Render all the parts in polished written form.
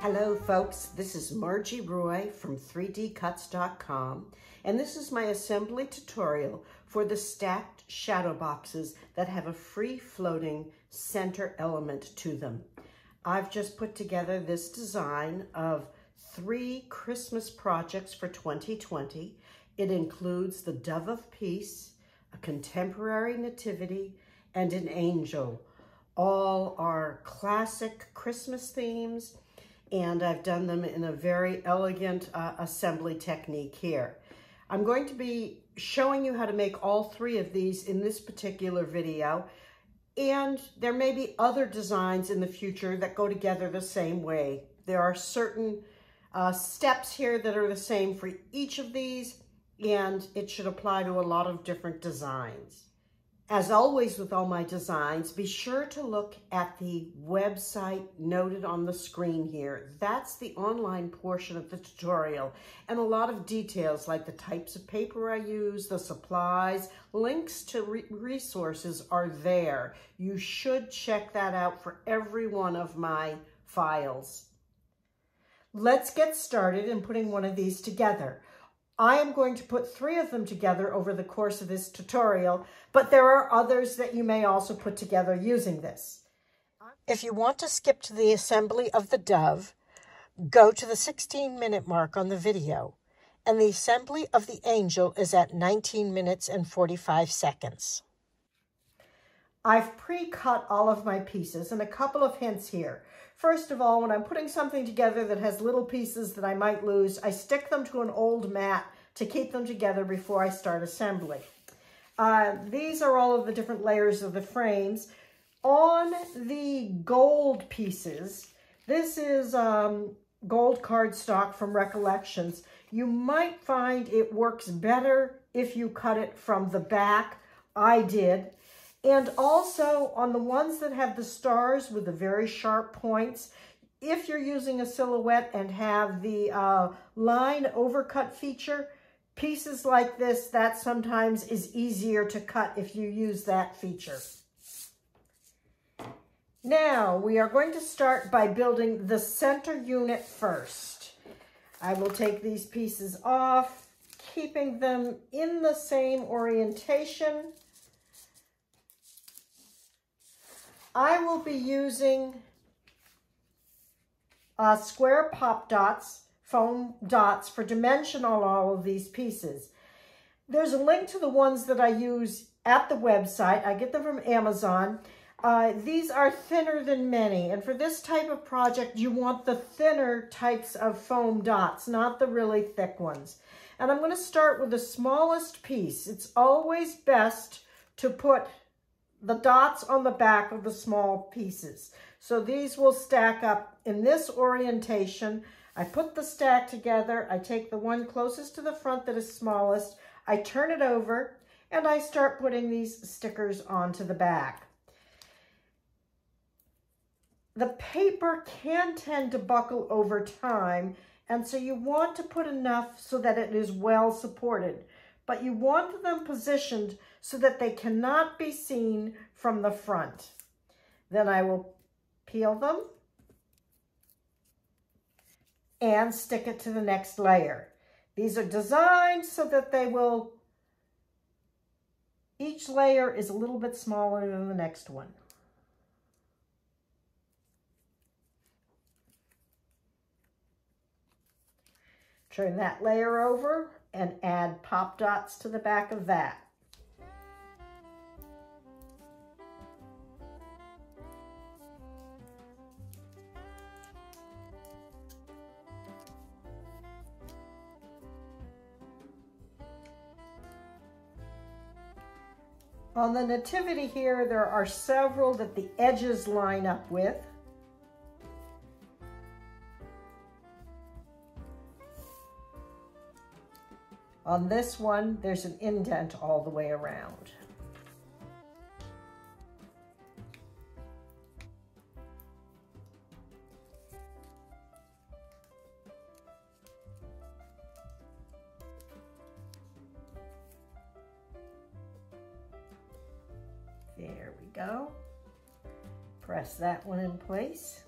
Hello folks, this is Margie Roy from 3dcuts.com, and this is my assembly tutorial for the stacked shadow boxes that have a free-floating center element to them. I've just put together this design of 3 Christmas projects for 2020. It includes the Dove of Peace, a contemporary nativity, and an angel. All are classic Christmas themes, and I've done them in a very elegant assembly technique here. I'm going to be showing you how to make all 3 of these in this particular video, and there may be other designs in the future that go together the same way. There are certain steps here that are the same for each of these, and it should apply to a lot of different designs. As always with all my designs, be sure to look at the website noted on the screen here. That's the online portion of the tutorial, and a lot of details like the types of paper I use, the supplies, links to resources are there. You should check that out for every one of my files. Let's get started in putting one of these together. I am going to put 3 of them together over the course of this tutorial, but there are others that you may also put together using this. If you want to skip to the assembly of the dove, go to the 16-minute mark on the video, and the assembly of the angel is at 19 minutes and 45 seconds. I've pre-cut all of my pieces, and a couple of hints here. First of all, when I'm putting something together that has little pieces that I might lose, I stick them to an old mat to keep them together before I start assembly. These are all of the different layers of the frames. On the gold pieces, this is gold cardstock from Recollections. You might find it works better if you cut it from the back. I did. And also on the ones that have the stars with the very sharp points, if you're using a silhouette and have the line overcut feature, pieces like this, that sometimes is easier to cut if you use that feature. Now we are going to start by building the center unit first. I will take these pieces off, keeping them in the same orientation. I will be using square pop dots, foam dots, for dimension on all of these pieces. There's a link to the ones that I use at the website. I get them from Amazon. These are thinner than many, and for this type of project, you want the thinner types of foam dots, not the really thick ones. And I'm going to start with the smallest piece. It's always best to put the dots on the back of the small pieces. So these will stack up in this orientation. I put the stack together. I take the one closest to the front that is smallest. I turn it over and I start putting these stickers onto the back. The paper can tend to buckle over time, and so you want to put enough so that it is well supported. But you want them positioned so that they cannot be seen from the front. Then I will peel them and stick it to the next layer. These are designed so that they will, each layer is a little bit smaller than the next one. Turn that layer over and add pop dots to the back of that. On the nativity here, there are several that the edges line up with. On this one, there's an indent all the way around. There we go. Press that one in place.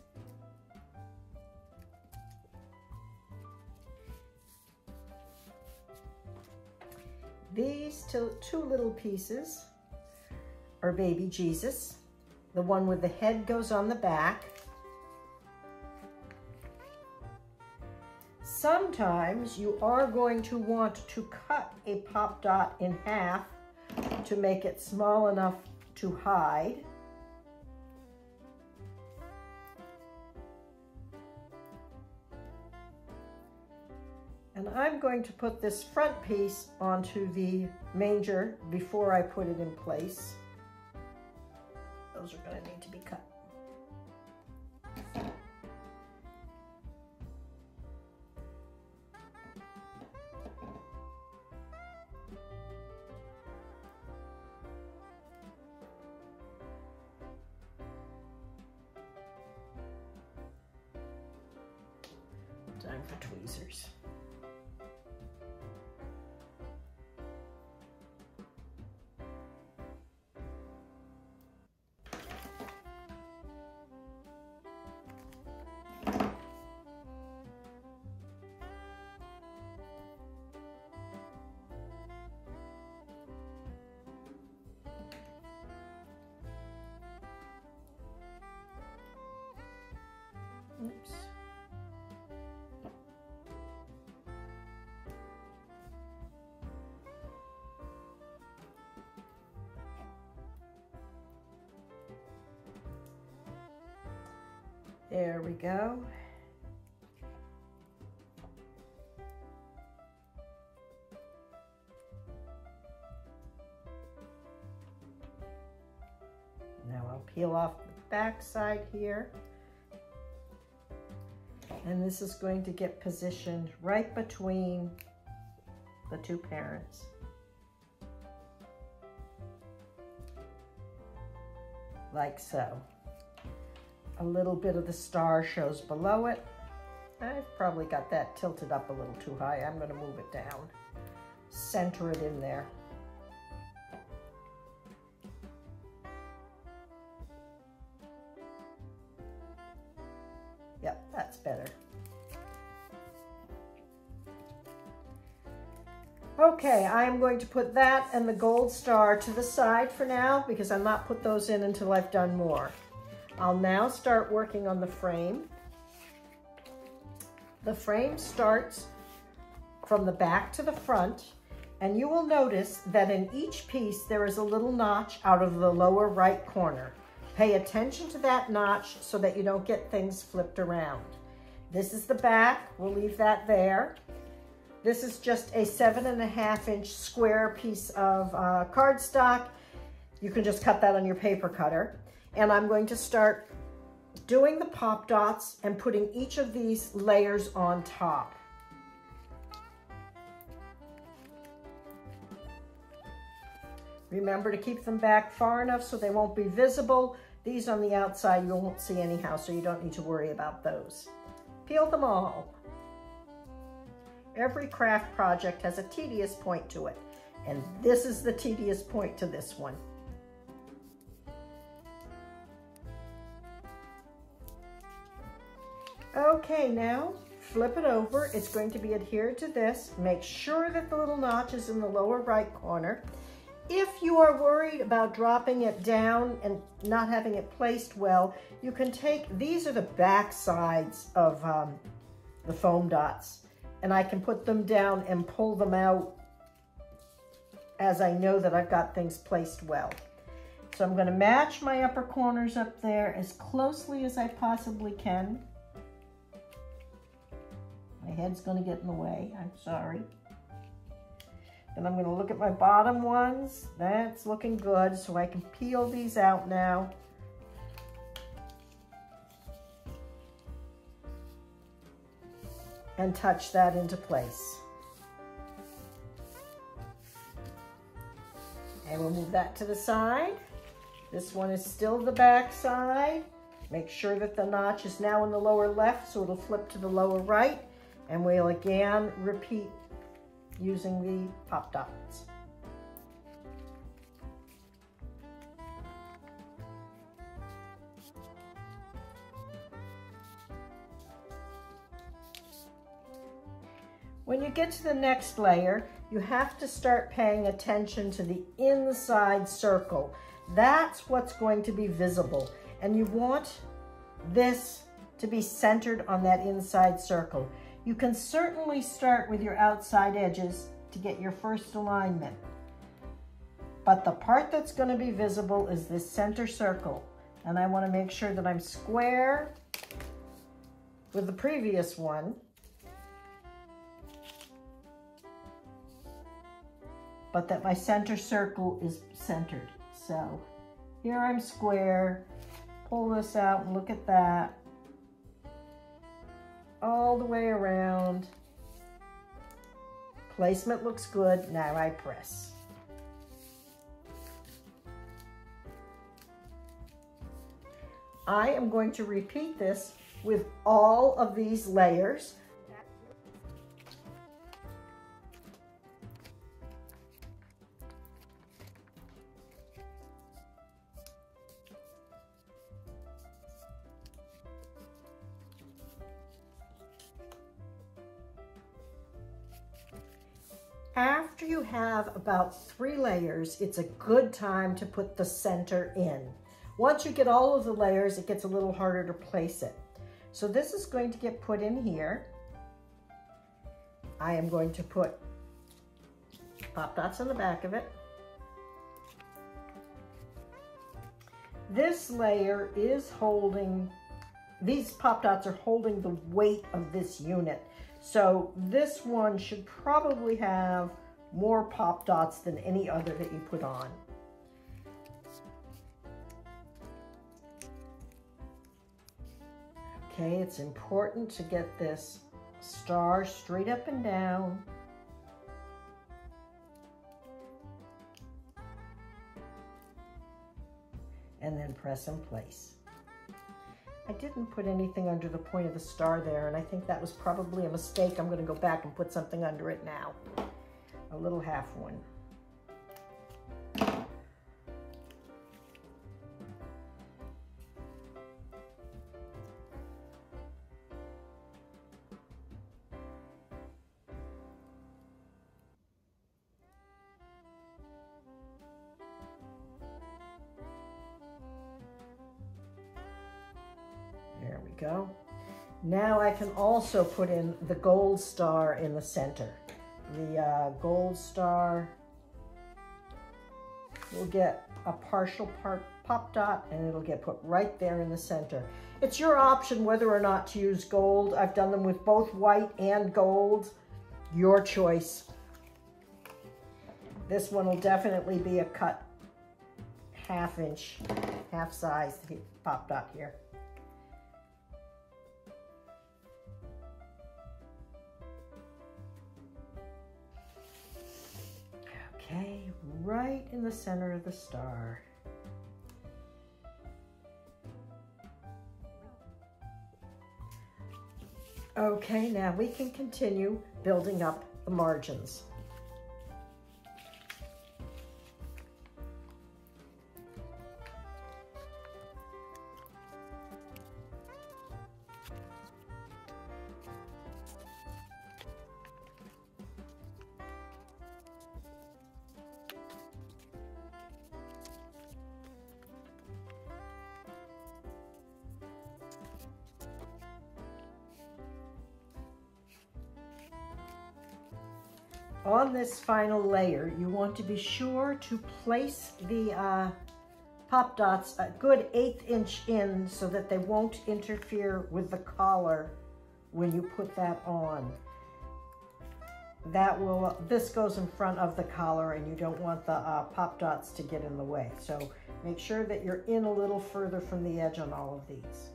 These two little pieces are baby Jesus. The one with the head goes on the back. Sometimes you are going to want to cut a Pop Dot in half to make it small enough to hide. And I'm going to put this front piece onto the manger before I put it in place. Those are going to need to be cut. Time for tweezers. Oops. There we go. Now I'll peel off the back side here. And this is going to get positioned right between the two parents. Like so. A little bit of the star shows below it. I've probably got that tilted up a little too high. I'm going to move it down. Center it in there. Yep, that's better. Okay, I'm going to put that and the gold star to the side for now because I'll not put those in until I've done more. I'll now start working on the frame. The frame starts from the back to the front, and you will notice that in each piece there is a little notch out of the lower right corner. Pay attention to that notch so that you don't get things flipped around. This is the back, we'll leave that there. This is just a 7.5-inch square piece of cardstock. You can just cut that on your paper cutter. And I'm going to start doing the Pop Dots and putting each of these layers on top. Remember to keep them back far enough so they won't be visible. These on the outside you won't see anyhow, so you don't need to worry about those. Peel them all. Every craft project has a tedious point to it, and this is the tedious point to this one. Okay, now flip it over. It's going to be adhered to this. Make sure that the little notch is in the lower right corner. If you are worried about dropping it down and not having it placed well, you can take, these are the back sides of the foam dots, and I can put them down and pull them out as I know that I've got things placed well. So I'm going to match my upper corners up there as closely as I possibly can. My head's going to get in the way, I'm sorry. Then I'm going to look at my bottom ones. That's looking good, so I can peel these out now. And touch that into place. And we'll move that to the side. This one is still the back side. Make sure that the notch is now in the lower left, so it'll flip to the lower right. And we'll again repeat using the Pop Dots. When you get to the next layer, you have to start paying attention to the inside circle. That's what's going to be visible. And you want this to be centered on that inside circle. You can certainly start with your outside edges to get your first alignment. But the part that's going to be visible is this center circle. And I want to make sure that I'm square with the previous one, but that my center circle is centered. So here I'm square, pull this out and look at that. All the way around. Placement looks good. Now I press. I am going to repeat this with all of these layers. After you have about 3 layers, it's a good time to put the center in. Once you get all of the layers, it gets a little harder to place it. So this is going to get put in here. I am going to put pop dots on the back of it. This layer is holding, these pop dots are holding the weight of this unit. So this one should probably have more pop dots than any other that you put on. Okay, it's important to get this star straight up and down. And then press in place. I didn't put anything under the point of the star there, and I think that was probably a mistake. I'm going to go back and put something under it now. A little half one. There we go. Now I can also put in the gold star in the center. The gold star will get a partial pop dot, and it'll get put right there in the center. It's your option whether or not to use gold. I've done them with both white and gold. Your choice. This one will definitely be a cut half inch, half size pop dot here. Okay, right in the center of the star. Okay, now we can continue building up the margins. On this final layer, you want to be sure to place the pop dots a good 1/8 inch in so that they won't interfere with the collar when you put that on. This goes in front of the collar, and you don't want the pop dots to get in the way. So make sure that you're in a little further from the edge on all of these.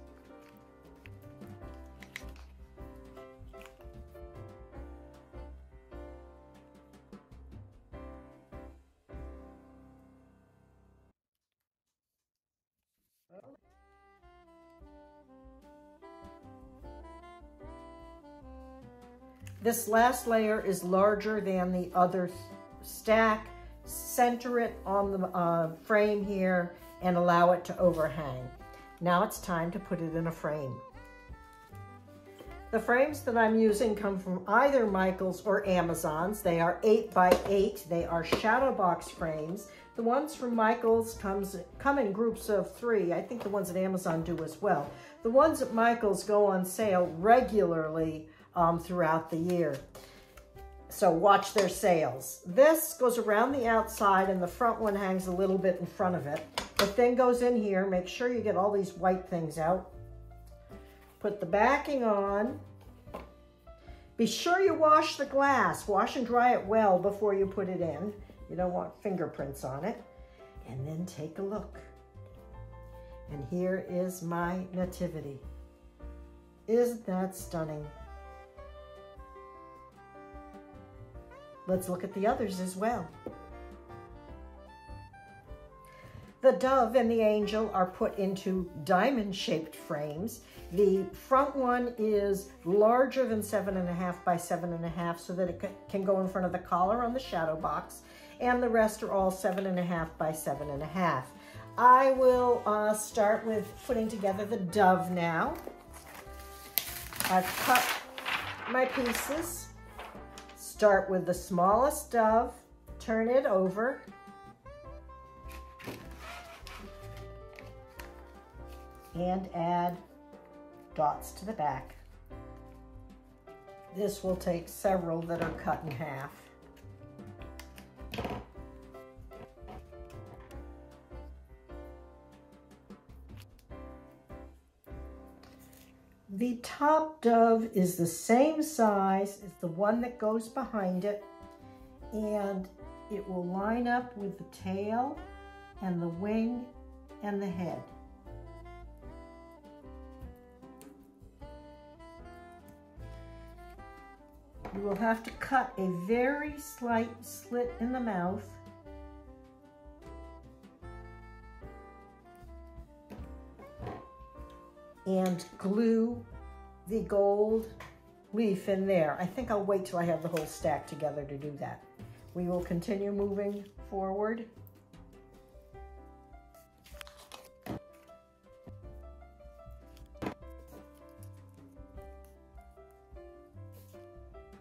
This last layer is larger than the other stack. Center it on the frame here and allow it to overhang. Now it's time to put it in a frame. The frames that I'm using come from either Michaels or Amazon's. They are 8 by 8. They are shadow box frames. The ones from Michaels come in groups of 3. I think the ones at Amazon do as well. The ones at Michaels go on sale regularly throughout the year. So watch their sales. This goes around the outside and the front one hangs a little bit in front of it. The thing goes in here. Make sure you get all these white things out. Put the backing on. Be sure you wash the glass. Wash and dry it well before you put it in. You don't want fingerprints on it. And then take a look. And here is my nativity. Isn't that stunning? Let's look at the others as well. The dove and the angel are put into diamond-shaped frames. The front one is larger than 7.5 by 7.5 so that it can go in front of the collar on the shadow box, and the rest are all 7.5 by 7.5. I will start with putting together the dove now. I've cut my pieces. Start with the smallest dove, turn it over, and add dots to the back. This will take several that are cut in half. The top dove is the same size as the one that goes behind it, and it will line up with the tail and the wing and the head. You will have to cut a very slight slit in the mouth and glue the gold leaf in there. I think I'll wait till I have the whole stack together to do that. We will continue moving forward.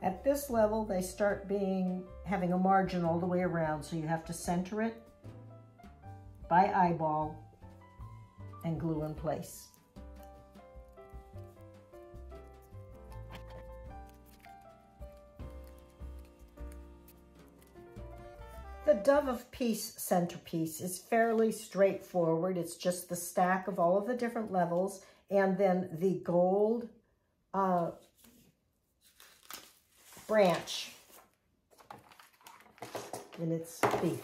At this level, they start having a margin all the way around, so you have to center it by eyeball and glue in place. The Dove of Peace centerpiece is fairly straightforward. It's just the stack of all of the different levels and then the gold branch in its beak.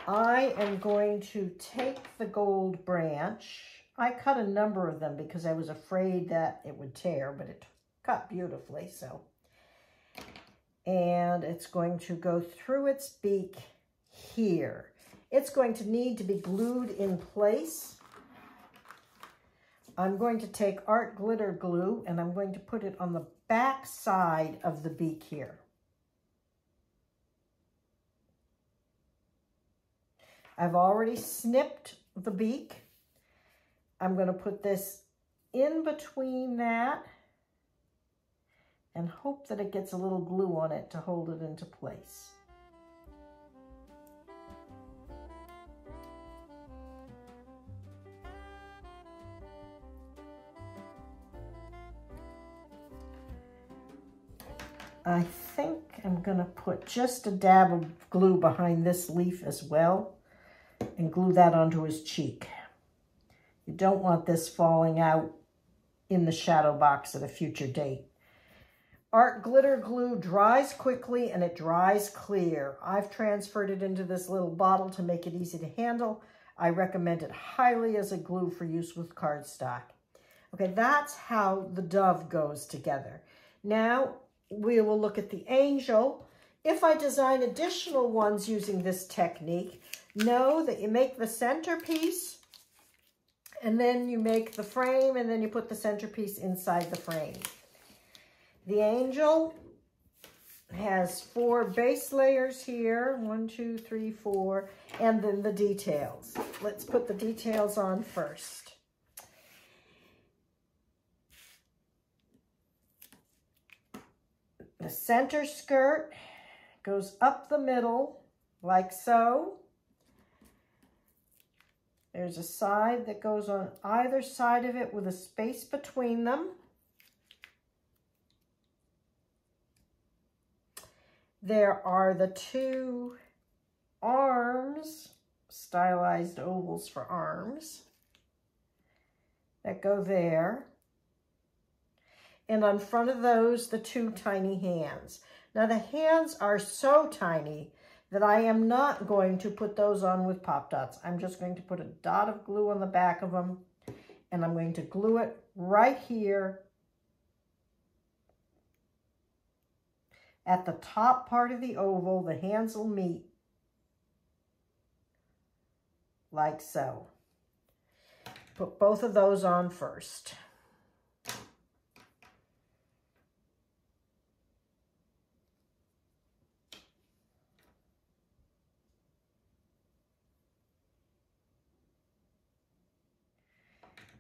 I am going to take the gold branch. I cut a number of them because I was afraid that it would tear, but it cut beautifully, so. And it's going to go through its beak here. It's going to need to be glued in place. I'm going to take art glitter glue and I'm going to put it on the back side of the beak here. I've already snipped the beak. I'm going to put this in between that and hope that it gets a little glue on it to hold it into place. I think I'm going to put just a dab of glue behind this leaf as well and glue that onto his cheek. You don't want this falling out in the shadow box at a future date. Art glitter glue dries quickly and it dries clear. I've transferred it into this little bottle to make it easy to handle. I recommend it highly as a glue for use with cardstock. Okay, that's how the dove goes together. Now we will look at the angel. If I design additional ones using this technique, know that you make the centerpiece and then you make the frame and then you put the centerpiece inside the frame. The angel has 4 base layers here, 1, 2, 3, 4, and then the details. Let's put the details on first. The center skirt goes up the middle like so. There's a side that goes on either side of it with a space between them. There are the two arms, stylized ovals for arms, that go there. And on front of those, the two tiny hands. Now the hands are so tiny that I am not going to put those on with Pop Dots. I'm just going to put a dot of glue on the back of them, and I'm going to glue it right here at the top part of the oval. The hands will meet like so. Put both of those on first.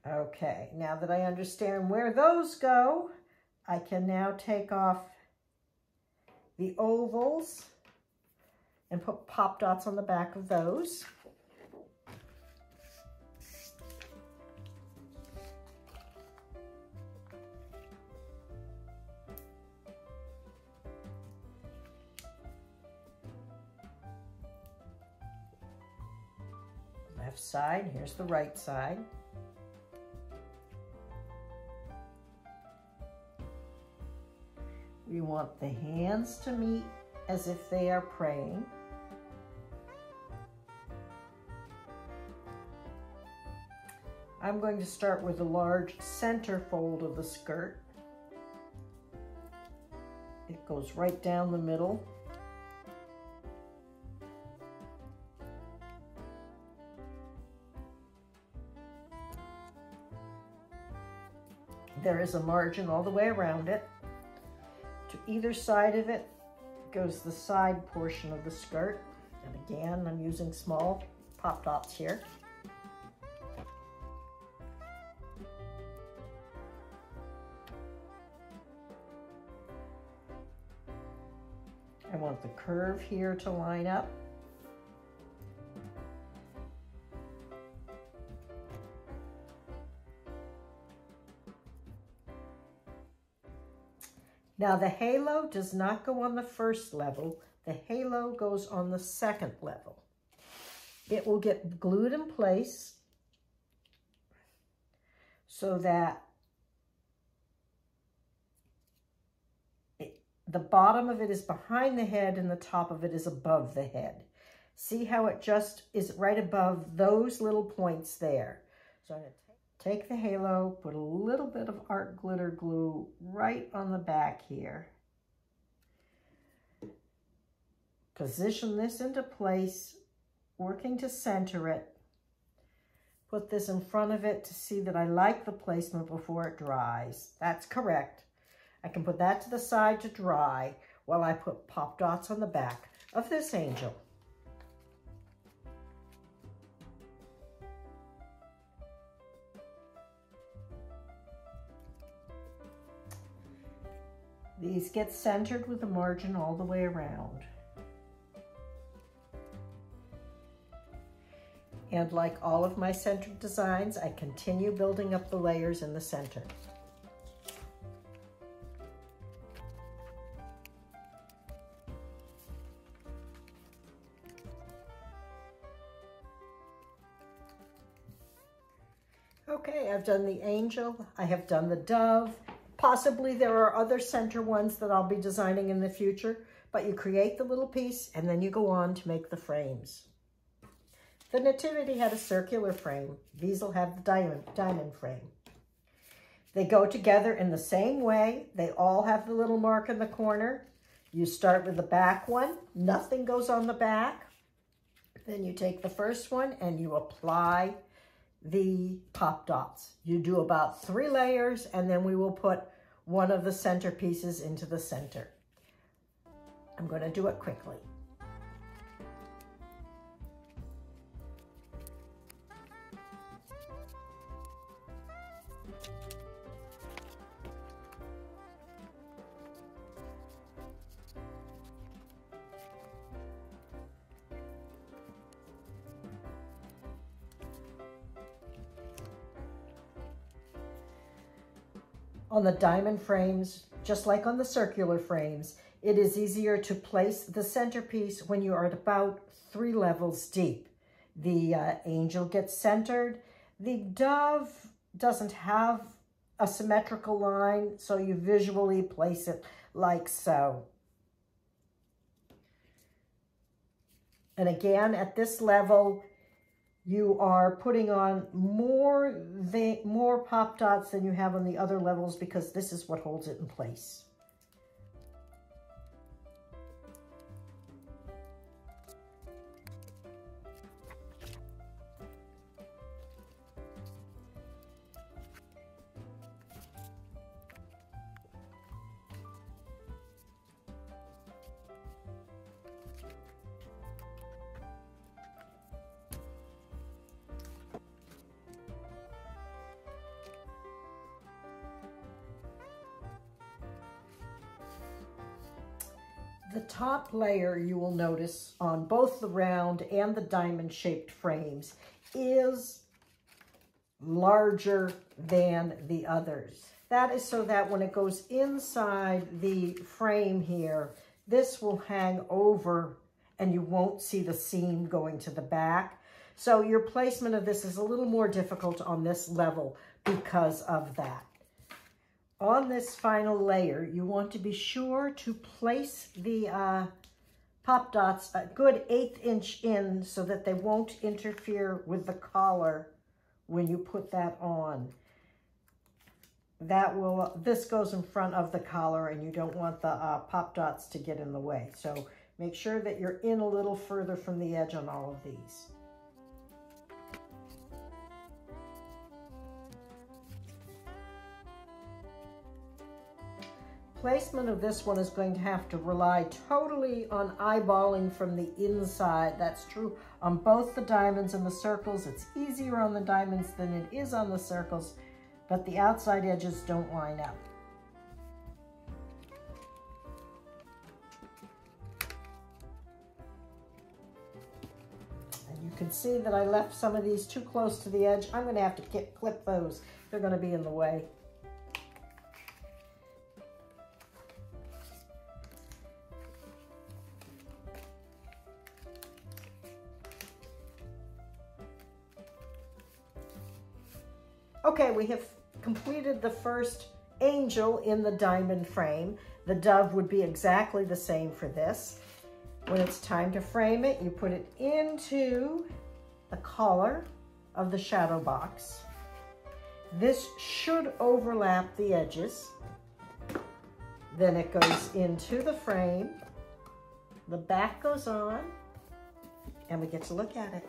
Okay, now that I understand where those go, I can now take off the ovals and put Pop Dots on the back of those. Left side, here's the right side. We want the hands to meet as if they are praying. I'm going to start with the large center fold of the skirt. It goes right down the middle. There is a margin all the way around it. To either side of it goes the side portion of the skirt. And again, I'm using small Pop Dots here. I want the curve here to line up. Now the halo does not go on the first level. The halo goes on the second level. It will get glued in place so that the bottom of it is behind the head and the top of it is above the head. See how it just is right above those little points there. So I'm going to take the halo, put a little bit of art glitter glue right on the back here. Position this into place, working to center it. Put this in front of it to see that I like the placement before it dries. That's correct. I can put that to the side to dry while I put Pop Dots on the back of this angel. These get centered with the margin all the way around. And like all of my centered designs, I continue building up the layers in the center. Okay, I've done the angel, I have done the dove. Possibly there are other center ones that I'll be designing in the future, but you create the little piece and then you go on to make the frames. The Nativity had a circular frame. These will have the diamond frame. They go together in the same way. They all have the little mark in the corner. You start with the back one. Nothing goes on the back. Then you take the first one and you apply the Pop Dots. You do about 3 layers and then we will put one of the center pieces into the center. I'm going to do it quickly. On the diamond frames, just like on the circular frames, it is easier to place the centerpiece when you are at about 3 levels deep. The angel gets centered. The dove doesn't have a symmetrical line, so you visually place it like so. And again, at this level, you are putting on more pop dots than you have on the other levels because this is what holds it in place. The top layer, you will notice on both the round and the diamond-shaped frames, is larger than the others. That is so that when it goes inside the frame here, this will hang over and you won't see the seam going to the back. So your placement of this is a little more difficult on this level because of that. On this final layer, you want to be sure to place the pop dots a good 1/8 inch in so that they won't interfere with the collar when you put that on. This goes in front of the collar and you don't want the pop dots to get in the way. So make sure that you're in a little further from the edge on all of these. Placement of this one is going to have to rely totally on eyeballing from the inside. That's true on both the diamonds and the circles. It's easier on the diamonds than it is on the circles, but the outside edges don't line up. And you can see that I left some of these too close to the edge. I'm going to have to clip those. They're going to be in the way. Okay, we have completed the first angel in the diamond frame. The dove would be exactly the same for this. When it's time to frame it, you put it into the collar of the shadow box. This should overlap the edges. Then it goes into the frame. The back goes on, and we get to look at it.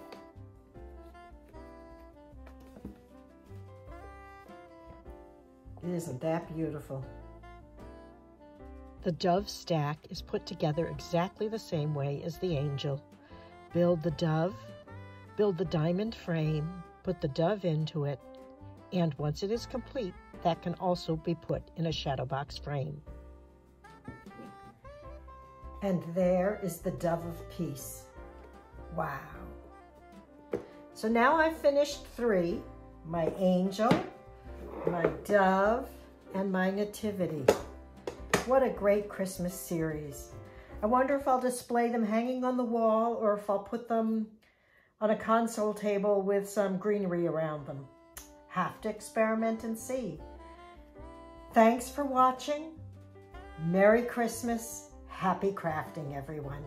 Isn't that beautiful? The dove stack is put together exactly the same way as the angel. Build the dove, build the diamond frame, put the dove into it, and once it is complete, that can also be put in a shadow box frame. And there is the dove of peace. Wow. So now I've finished 3, my angel, my dove, and my nativity. What a great Christmas series. I wonder if I'll display them hanging on the wall or if I'll put them on a console table with some greenery around them. Have to experiment and see. Thanks for watching. Merry Christmas. Happy crafting, everyone.